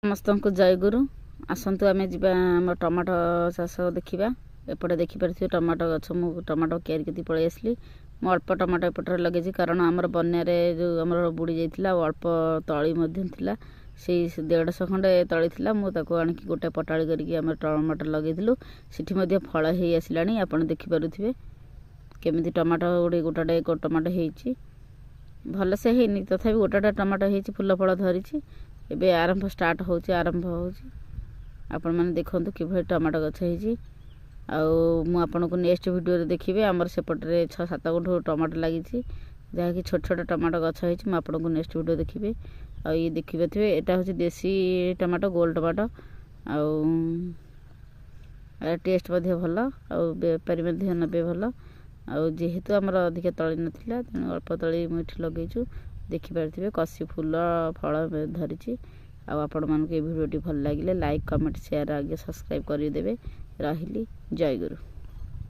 समस्त को जयगुरु आसतु आम जा आम टमाटो चाष देखा एपटे देखिपे टमाटो गछ मु टमाटो क्यारी के पलि आसली मु अल्प टमाटो एपटे लगे कारण आमर बन्या जो आमर बुड़ी जाइए अल्प तली से 150 खंडे तली था मुझे आणिक गोटे पटाड़ी करके आम टमाटो लगेलु से फल हो आसला आप देखिपे केमी टमाटो गुड़े गोटाटे टमाटो हो भल से है तथा गोटाटा टमाटो हो फूल फल धरी एबे आरंभ स्टार्ट होची आरंभ होची आपण माने देखंतु कि टमाटो गछ हेची मु आपन को नेक्स्ट वीडियो रे देखिबे हमर सेपटरे 6-7 गुंठ टमाटो लागि छि जहा कि छोट छोट टमाटो गछ हेची मु आपन को नेक्स्ट वीडियो देखिबे ये देखिबे थे एटा होची देसी टमाटो गोल टमाटो टेस्ट मध्ये भलो बेपारी मध्ये नबे भलो जेहेतु आमर अधिक तଳି नथिला अल्प तଳି मुठी लगेछु देखि पारथिबे कसी फूल फल धरी आपण मान भिडियोटी भल लगे लाइक कमेंट शेयर आगे सब्सक्राइब कर देबे रहिली जय गुरु।